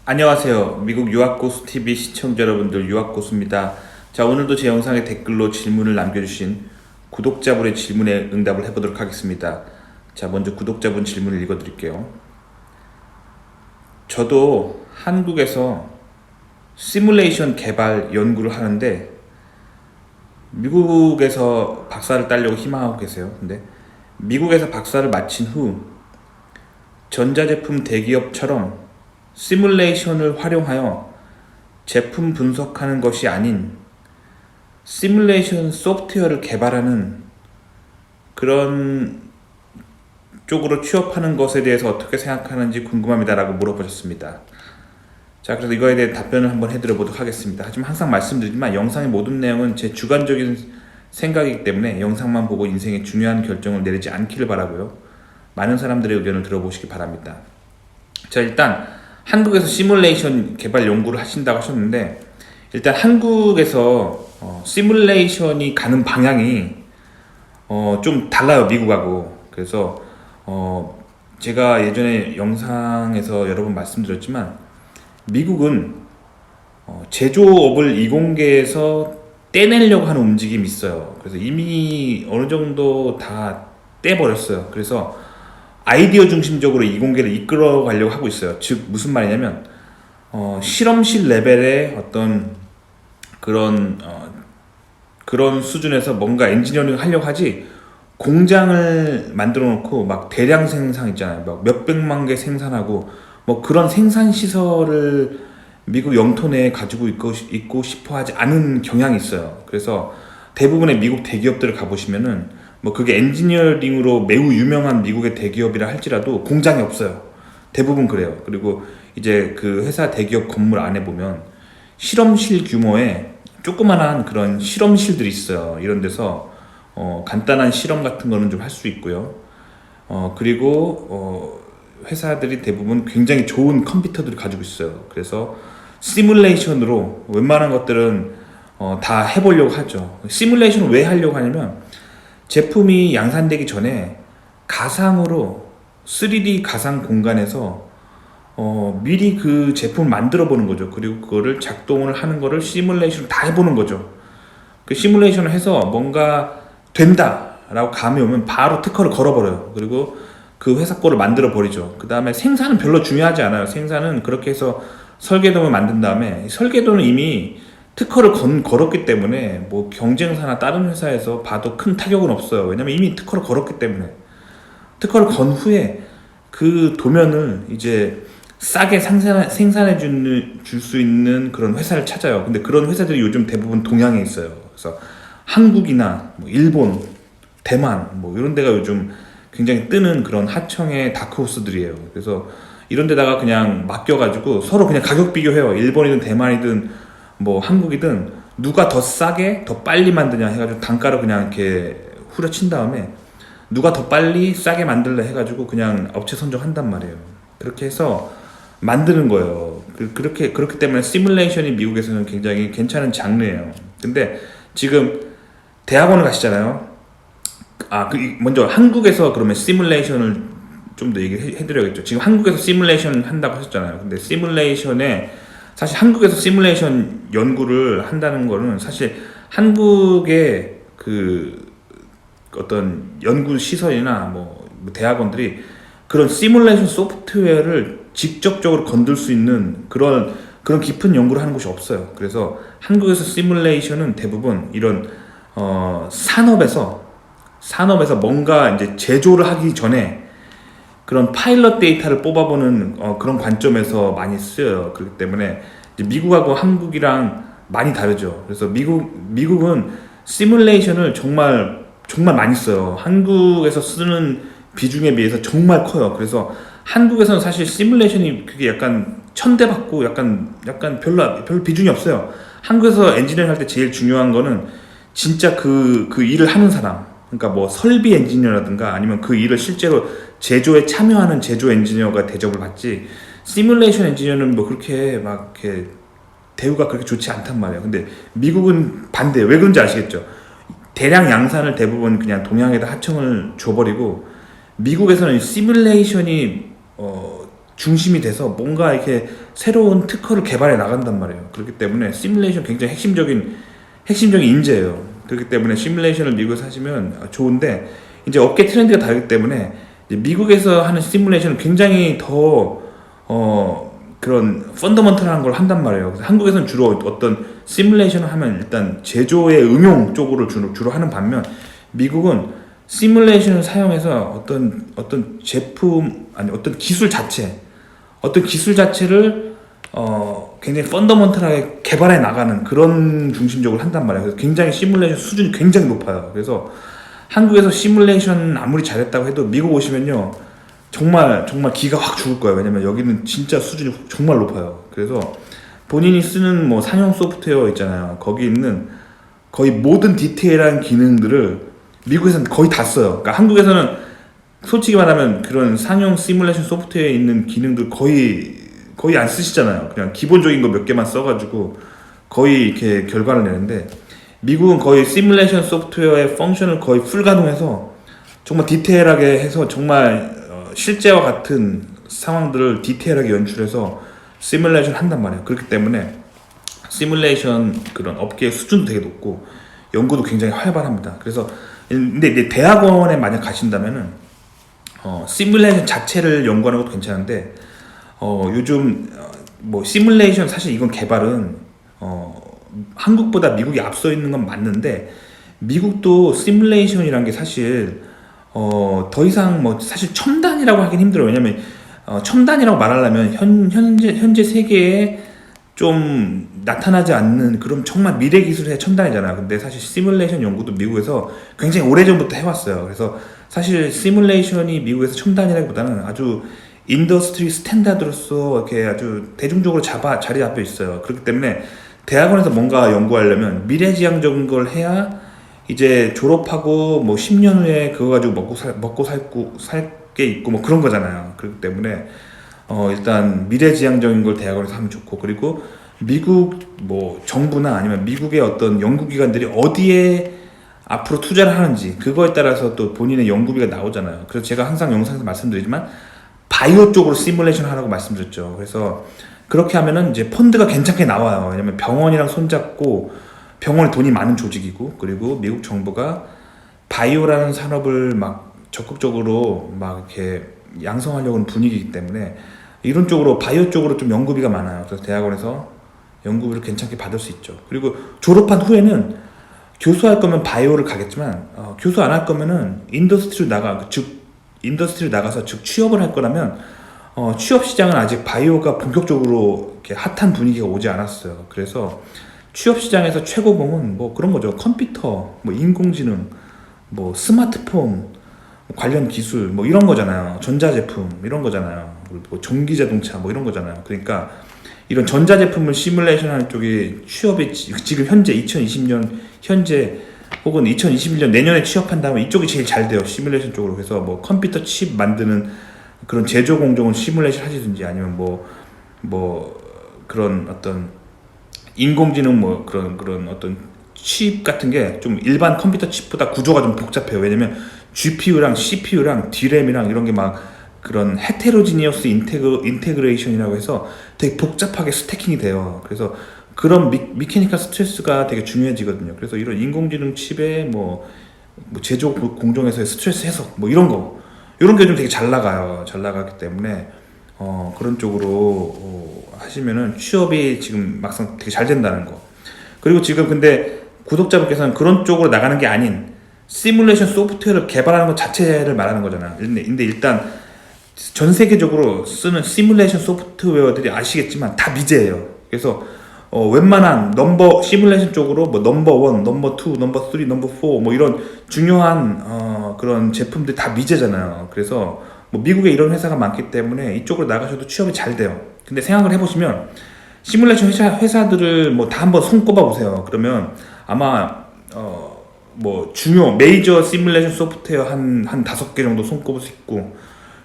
안녕하세요. 미국 유학고수TV 시청자 여러분들, 유학고수입니다. 자, 오늘도 제 영상에 댓글로 질문을 남겨주신 구독자분의 질문에 응답을 해보도록 하겠습니다. 자, 먼저 구독자분 질문을 읽어드릴게요. 저도 한국에서 시뮬레이션 개발 연구를 하는데 미국에서 박사를 따려고 희망하고 계세요. 근데 미국에서 박사를 마친 후 전자제품 대기업처럼 시뮬레이션을 활용하여 제품 분석하는 것이 아닌 시뮬레이션 소프트웨어를 개발하는 그런 쪽으로 취업하는 것에 대해서 어떻게 생각하는지 궁금합니다 라고 물어보셨습니다. 자, 그래서 이거에 대해 답변을 한번 해드려 보도록 하겠습니다. 하지만 항상 말씀드리지만 영상의 모든 내용은 제 주관적인 생각이기 때문에 영상만 보고 인생의 중요한 결정을 내리지 않기를 바라고요. 많은 사람들의 의견을 들어보시기 바랍니다. 자, 일단 한국에서 시뮬레이션 개발 연구를 하신다고 하셨는데, 일단 한국에서 시뮬레이션이 가는 방향이 좀 달라요, 미국하고. 그래서 제가 예전에 영상에서 여러 번 말씀드렸지만 미국은 제조업을 이공계에서 떼내려고 하는 움직임이 있어요. 그래서 이미 어느 정도 다 떼버렸어요. 그래서 아이디어 중심적으로 이공계를 이끌어 가려고 하고 있어요. 즉 무슨 말이냐면 실험실 레벨의 어떤 그런 수준에서 뭔가 엔지니어링을 하려고 하지, 공장을 만들어 놓고 막 대량 생산 있잖아요. 막 몇백만 개 생산하고 뭐 그런 생산 시설을 미국 영토 내에 가지고 있고 싶어 하지 않은 경향이 있어요. 그래서 대부분의 미국 대기업들을 가보시면은 뭐 그게 엔지니어링으로 매우 유명한 미국의 대기업이라 할지라도 공장이 없어요. 대부분 그래요. 그리고 이제 그 회사 대기업 건물 안에 보면 실험실 규모의 조그만한 그런 실험실들이 있어요. 이런 데서 간단한 실험 같은 거는 좀 할 수 있고요. 그리고 회사들이 대부분 굉장히 좋은 컴퓨터들을 가지고 있어요. 그래서 시뮬레이션으로 웬만한 것들은 다 해보려고 하죠. 시뮬레이션을 왜 하려고 하냐면 제품이 양산되기 전에 가상으로 3D 가상 공간에서 미리 그 제품을 만들어 보는 거죠. 그리고 그거를 작동을 하는 거를 시뮬레이션을 다 해보는 거죠. 그 시뮬레이션을 해서 뭔가 된다 라고 감이 오면 바로 특허를 걸어버려요. 그리고 그 회사 거를 만들어 버리죠. 그 다음에 생산은 별로 중요하지 않아요. 생산은 그렇게 해서 설계도를 만든 다음에, 설계도는 이미 특허를 걸었기 때문에 뭐 경쟁사나 다른 회사에서 봐도 큰 타격은 없어요. 왜냐면 이미 특허를 걸었기 때문에. 특허를 건 후에 그 도면을 이제 싸게 생산해 줄 수 있는 그런 회사를 찾아요. 근데 그런 회사들이 요즘 대부분 동양에 있어요. 그래서 한국이나 뭐 일본, 대만 뭐 이런 데가 요즘 굉장히 뜨는 그런 하청의 다크호스들이에요. 그래서 이런 데다가 그냥 맡겨가지고 서로 그냥 가격 비교해요. 일본이든 대만이든 뭐 한국이든 누가 더 싸게 더 빨리 만드냐 해가지고 단가를 그냥 이렇게 후려친 다음에 누가 더 빨리 싸게 만들래 해가지고 그냥 업체 선정한단 말이에요. 그렇게 해서 만드는 거예요. 그렇기 때문에 시뮬레이션이 미국에서는 굉장히 괜찮은 장르예요. 근데 지금 대학원을 가시잖아요. 먼저 한국에서 그러면 시뮬레이션을 좀 더 얘기해드려야겠죠. 지금 한국에서 시뮬레이션 한다고 하셨잖아요. 근데 시뮬레이션에 사실 한국에서 시뮬레이션 연구를 한다는 거는 사실 한국의 그 어떤 연구 시설이나 뭐 대학원들이 그런 시뮬레이션 소프트웨어를 직접적으로 건들 수 있는 그런 깊은 연구를 하는 곳이 없어요. 그래서 한국에서 시뮬레이션은 대부분 이런 산업에서 뭔가 이제 제조를 하기 전에 그런 파일럿 데이터를 뽑아보는 그런 관점에서 많이 쓰여요. 그렇기 때문에 이제 미국하고 한국이랑 많이 다르죠. 그래서 미국은 시뮬레이션을 정말 많이 써요. 한국에서 쓰는 비중에 비해서 정말 커요. 그래서 한국에서는 사실 시뮬레이션이 그게 약간 천대받고 약간 별 비중이 없어요. 한국에서 엔지니어링 할 때 제일 중요한 거는 진짜 그 일을 하는 사람, 그러니까 뭐 설비 엔지니어라든가 아니면 그 일을 실제로 제조에 참여하는 제조 엔지니어가 대접을 받지, 시뮬레이션 엔지니어는 뭐 그렇게 막 이렇게 대우가 그렇게 좋지 않단 말이에요. 근데 미국은 반대예요. 왜 그런지 아시겠죠? 대량 양산을 대부분 그냥 동양에다 하청을 줘버리고, 미국에서는 시뮬레이션이 중심이 돼서 뭔가 이렇게 새로운 특허를 개발해 나간단 말이에요. 그렇기 때문에 시뮬레이션 굉장히 핵심적인 인재예요. 그렇기 때문에 시뮬레이션을 미국에서 하시면 좋은데, 이제 업계 트렌드가 다르기 때문에 이제 미국에서 하는 시뮬레이션은 굉장히 더 그런 펀더먼털한 걸 한단 말이에요. 그래서 한국에서는 주로 어떤 시뮬레이션을 하면 일단 제조의 응용 쪽으로 주로 하는 반면, 미국은 시뮬레이션을 사용해서 어떤 제품, 아니 어떤 기술 자체를 굉장히 펀더먼털하게 개발해 나가는 그런 중심적으로 한단 말이에요. 그래서 굉장히 시뮬레이션 수준이 굉장히 높아요. 그래서 한국에서 시뮬레이션 아무리 잘했다고 해도 미국 오시면요, 정말 기가 확 죽을 거예요. 왜냐면 여기는 진짜 수준이 정말 높아요. 그래서 본인이 쓰는 뭐 상용 소프트웨어 있잖아요. 거기 있는 거의 모든 디테일한 기능들을 미국에서는 거의 다 써요. 그러니까 한국에서는 솔직히 말하면 그런 상용 시뮬레이션 소프트웨어에 있는 기능들 거의 안 쓰시잖아요. 그냥 기본적인 거 몇 개만 써가지고 거의 이렇게 결과를 내는데, 미국은 거의 시뮬레이션 소프트웨어의 펑션을 거의 풀 가동해서 정말 디테일하게 해서 정말 실제와 같은 상황들을 디테일하게 연출해서 시뮬레이션 한단 말이에요. 그렇기 때문에 시뮬레이션 그런 업계의 수준도 되게 높고 연구도 굉장히 활발합니다. 그래서 근데 이제 대학원에 만약 가신다면은 시뮬레이션 자체를 연구하는 것도 괜찮은데, 요즘 뭐 시뮬레이션 사실 이건 개발은 한국보다 미국이 앞서 있는 건 맞는데, 미국도 시뮬레이션이란 게 사실 더 이상 뭐 사실 첨단이라고 하긴 힘들어요. 왜냐면 첨단이라고 말하려면 현재 세계에 좀 나타나지 않는 그런 정말 미래 기술의 첨단이잖아요. 근데 사실 시뮬레이션 연구도 미국에서 굉장히 오래전부터 해왔어요. 그래서 사실 시뮬레이션이 미국에서 첨단이라기보다는 아주 인더스트리 스탠다드로서 이렇게 아주 대중적으로 자리 잡혀 있어요. 그렇기 때문에 대학원에서 뭔가 연구하려면 미래지향적인 걸 해야 이제 졸업하고 뭐 10년 후에 그거 가지고 먹고 살게 있고 뭐 그런 거잖아요. 그렇기 때문에 일단 미래지향적인 걸 대학원에서 하면 좋고, 그리고 미국 뭐 정부나 아니면 미국의 어떤 연구기관들이 어디에 앞으로 투자를 하는지 그거에 따라서 또 본인의 연구비가 나오잖아요. 그래서 제가 항상 영상에서 말씀드리지만 바이오 쪽으로 시뮬레이션 하라고 말씀드렸죠. 그래서 그렇게 하면은 이제 펀드가 괜찮게 나와요. 왜냐면 병원이랑 손잡고, 병원이 돈이 많은 조직이고, 그리고 미국 정부가 바이오라는 산업을 막 적극적으로 막 이렇게 양성하려고 하는 분위기이기 때문에 이런 쪽으로 바이오 쪽으로 좀 연구비가 많아요. 그래서 대학원에서 연구비를 괜찮게 받을 수 있죠. 그리고 졸업한 후에는 교수할 거면 바이오를 가겠지만 교수 안 할 거면은 인더스트리로 나가서 즉 취업을 할 거라면 취업 시장은 아직 바이오가 본격적으로 이렇게 핫한 분위기가 오지 않았어요. 그래서 취업 시장에서 최고봉은 뭐 그런 거죠. 컴퓨터, 뭐 인공지능, 뭐 스마트폰 관련 기술 뭐 이런 거잖아요. 전자제품 이런 거잖아요. 뭐 전기자동차 뭐 이런 거잖아요. 그러니까 이런 전자제품을 시뮬레이션 하는 쪽이 취업이 지금 현재 2020년 현재 혹은 2021년 내년에 취업한다면 이쪽이 제일 잘 돼요. 시뮬레이션 쪽으로. 그래서 뭐 컴퓨터 칩 만드는 그런 제조 공정을 시뮬레이션 하시든지, 아니면 뭐 그런 어떤 인공지능 뭐 그런 어떤 칩 같은 게 좀 일반 컴퓨터 칩보다 구조가 좀 복잡해요. 왜냐면 GPU랑 CPU랑 D램이랑 이런 게 막 그런 헤테로지니어스 인테그레이션이라고 해서 되게 복잡하게 스태킹이 돼요. 그래서 그런 미케니컬 스트레스가 되게 중요해지거든요. 그래서 이런 인공지능 칩의 뭐 제조 공정에서의 스트레스 해석 뭐 이런 게 좀 되게 잘 나가기 때문에 그런 쪽으로 하시면은 취업이 지금 막상 되게 잘 된다는 거. 그리고 지금 근데 구독자분께서는 그런 쪽으로 나가는 게 아닌 시뮬레이션 소프트웨어를 개발하는 것 자체를 말하는 거잖아요. 근데 일단 전 세계적으로 쓰는 시뮬레이션 소프트웨어들이 아시겠지만 다 미제예요. 그래서 웬만한 시뮬레이션 쪽으로 뭐 넘버 1, 넘버 2, 넘버 3, 넘버 4 뭐 이런 중요한 그런 제품들이 다 미제잖아요. 그래서 뭐 미국에 이런 회사가 많기 때문에 이쪽으로 나가셔도 취업이 잘 돼요. 근데 생각을 해보시면 시뮬레이션 회사들을 뭐 다 한번 손꼽아 보세요. 그러면 아마 뭐 메이저 시뮬레이션 소프트웨어 한 5개 정도 손꼽을 수 있고,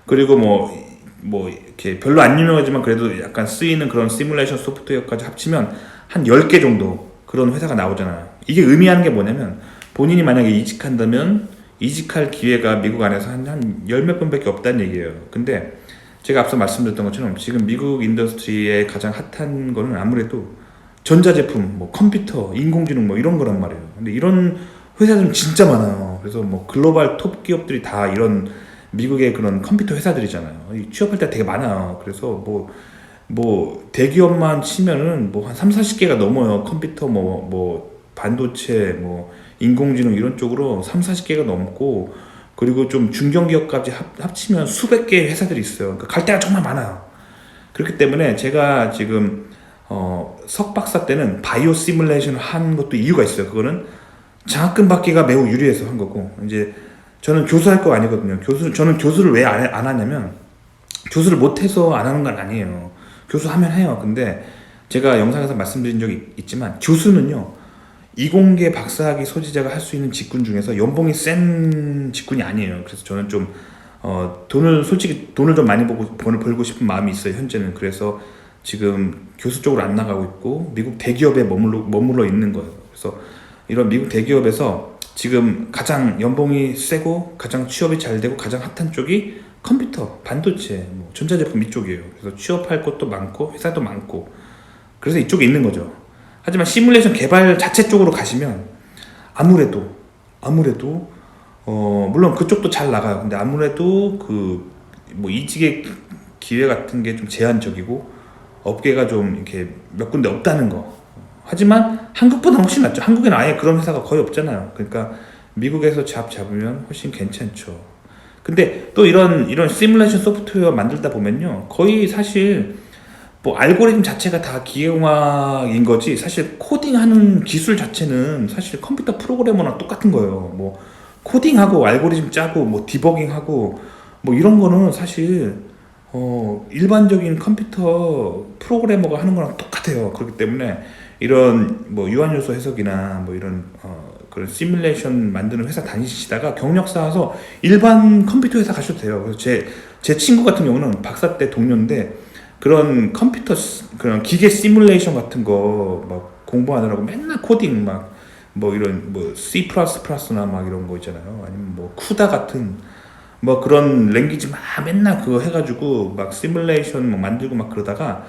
그리고 뭐 이렇게 별로 안 유명하지만 그래도 약간 쓰이는 그런 시뮬레이션 소프트웨어까지 합치면 한 10개 정도 그런 회사가 나오잖아요. 이게 의미하는 게 뭐냐면, 본인이 만약에 이직한다면 이직할 기회가 미국 안에서 한 10몇 번밖에 없다는 얘기예요. 근데 제가 앞서 말씀드렸던 것처럼 지금 미국 인더스트리에 가장 핫한 거는 아무래도 전자제품, 뭐 컴퓨터, 인공지능 뭐 이런 거란 말이에요. 근데 이런 회사들은 진짜 많아요. 그래서 뭐 글로벌 톱 기업들이 다 이런 미국의 그런 컴퓨터 회사들이잖아요. 취업할 때 되게 많아요. 그래서 뭐 대기업만 치면은 뭐 한 3, 40개가 넘어요. 컴퓨터 뭐 반도체 뭐 인공지능 이런 쪽으로 3, 40개가 넘고, 그리고 좀 중견기업까지 합치면 수백 개의 회사들이 있어요. 그러니까 갈 데가 정말 많아요. 그렇기 때문에 제가 지금 석박사 때는 바이오 시뮬레이션을 한 것도 이유가 있어요. 그거는 장학금 받기가 매우 유리해서 한 거고, 이제 저는 교수할 거 아니거든요. 저는 교수를 왜 안 하냐면, 교수를 못해서 안 하는 건 아니에요. 교수하면 해요. 근데 제가 영상에서 말씀드린 적이 있지만, 교수는요, 이공계 박사학위 소지자가 할 수 있는 직군 중에서 연봉이 센 직군이 아니에요. 그래서 저는 좀 솔직히 돈을 좀 많이 벌고 싶은 마음이 있어요, 현재는. 그래서 지금 교수 쪽으로 안 나가고 있고 미국 대기업에 머물러 있는 거예요. 그래서 이런 미국 대기업에서 지금 가장 연봉이 세고 가장 취업이 잘 되고 가장 핫한 쪽이 컴퓨터, 반도체, 뭐 전자제품 이쪽이에요. 그래서 취업할 곳도 많고 회사도 많고, 그래서 이쪽에 있는 거죠. 하지만 시뮬레이션 개발 자체 쪽으로 가시면 아무래도 물론 그쪽도 잘 나가요. 근데 아무래도 그 뭐 이직의 기회 같은 게 좀 제한적이고 업계가 좀 이렇게 몇 군데 없다는 거. 하지만 한국보다 훨씬 낫죠. 한국에는 아예 그런 회사가 거의 없잖아요. 그러니까 미국에서 잡으면 훨씬 괜찮죠. 근데 또 이런 시뮬레이션 소프트웨어 만들다 보면요, 거의 사실 뭐 알고리즘 자체가 다 기계공학인 거지, 사실 코딩하는 기술 자체는 사실 컴퓨터 프로그래머랑 똑같은 거예요. 뭐 코딩하고 알고리즘 짜고 뭐 디버깅하고 뭐 이런 거는 사실 일반적인 컴퓨터 프로그래머가 하는 거랑 똑같아요. 그렇기 때문에 이런 뭐 유한요소 해석이나 뭐 이런 그런 시뮬레이션 만드는 회사 다니시다가 경력 쌓아서 일반 컴퓨터 회사 가셔도 돼요. 그래서 제 친구 같은 경우는 박사 때 동료인데, 그런 컴퓨터 그런 기계 시뮬레이션 같은 거 막 공부하느라고 맨날 코딩 막 뭐 이런 뭐 C++나 막 이런 거 있잖아요. 아니면 뭐 쿠다 같은 뭐 그런 랭귀지 막 맨날 그거 해가지고 막 시뮬레이션 막 만들고 막 그러다가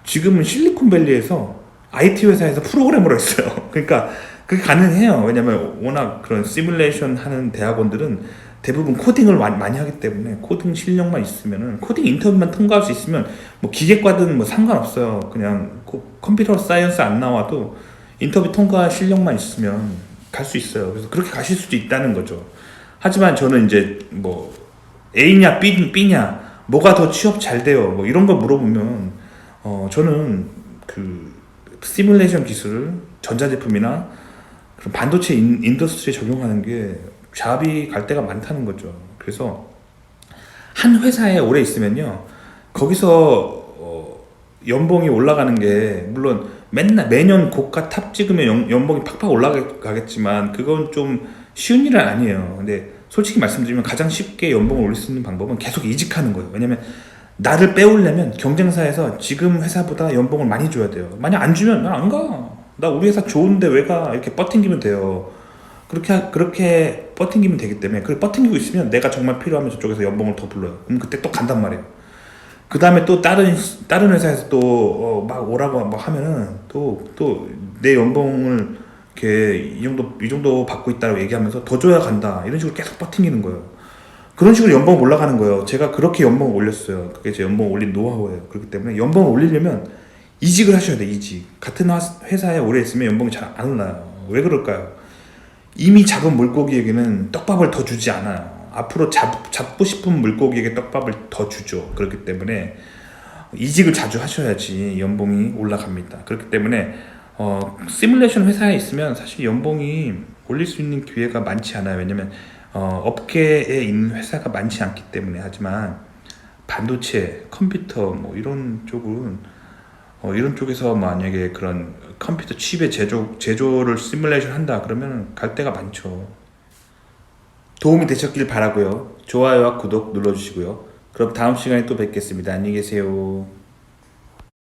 지금은 실리콘밸리에서 IT 회사에서 프로그래머로 했어요. 그러니까 그게 가능해요. 왜냐면 워낙 그런 시뮬레이션 하는 대학원들은 대부분 코딩을 많이 하기 때문에 코딩 실력만 있으면은, 코딩 인터뷰만 통과할 수 있으면 뭐 기계과든 뭐 상관없어요. 그냥 컴퓨터 사이언스 안 나와도 인터뷰 통과 실력만 있으면 갈 수 있어요. 그래서 그렇게 가실 수도 있다는 거죠. 하지만 저는 이제 뭐 A냐 B냐 뭐가 더 취업 잘 돼요 뭐 이런 거 물어보면 저는 그 시뮬레이션 기술을 전자제품이나 그런 반도체 인더스트리에 적용하는 게 잡이 갈 데가 많다는 거죠. 그래서 한 회사에 오래 있으면요, 거기서 연봉이 올라가는 게 물론 매년 고가 탑 찍으면 연봉이 팍팍 올라가겠지만 그건 좀 쉬운 일은 아니에요. 근데 솔직히 말씀드리면 가장 쉽게 연봉을 올릴 수 있는 방법은 계속 이직하는 거예요. 왜냐면 나를 빼오려면 경쟁사에서 지금 회사보다 연봉을 많이 줘야 돼요. 만약 안 주면 난 안 가. 나 우리 회사 좋은데 왜 가? 이렇게 버팅기면 돼요. 그렇게 버팅기면 되기 때문에, 그렇게 버팅기고 있으면 내가 정말 필요하면 저쪽에서 연봉을 더 불러요. 그럼 그때 또 간단 말이에요. 그 다음에 또 다른 회사에서 또 막 오라고 막 하면은 또 내 연봉을 이렇게 이 정도 받고 있다고 얘기하면서 더 줘야 간다, 이런 식으로 계속 버팅기는 거예요. 그런 식으로 연봉 올라가는 거예요. 제가 그렇게 연봉을 올렸어요. 그게 제 연봉 올린 노하우예요. 그렇기 때문에 연봉을 올리려면 이직을 하셔야 돼. 이직. 같은 회사에 오래 있으면 연봉이 잘 안 올라요. 왜 그럴까요? 이미 잡은 물고기에게는 떡밥을 더 주지 않아요. 앞으로 잡고 싶은 물고기에게 떡밥을 더 주죠. 그렇기 때문에 이직을 자주 하셔야지 연봉이 올라갑니다. 그렇기 때문에 시뮬레이션 회사에 있으면 사실 연봉이 올릴 수 있는 기회가 많지 않아요. 왜냐면 업계에 있는 회사가 많지 않기 때문에. 하지만 반도체, 컴퓨터 뭐 이런 쪽에서 만약에 그런 컴퓨터 칩의 제조를 시뮬레이션 한다 그러면 갈 데가 많죠. 도움이 되셨길 바라고요. 좋아요와 구독 눌러주시고요. 그럼 다음 시간에 또 뵙겠습니다. 안녕히 계세요.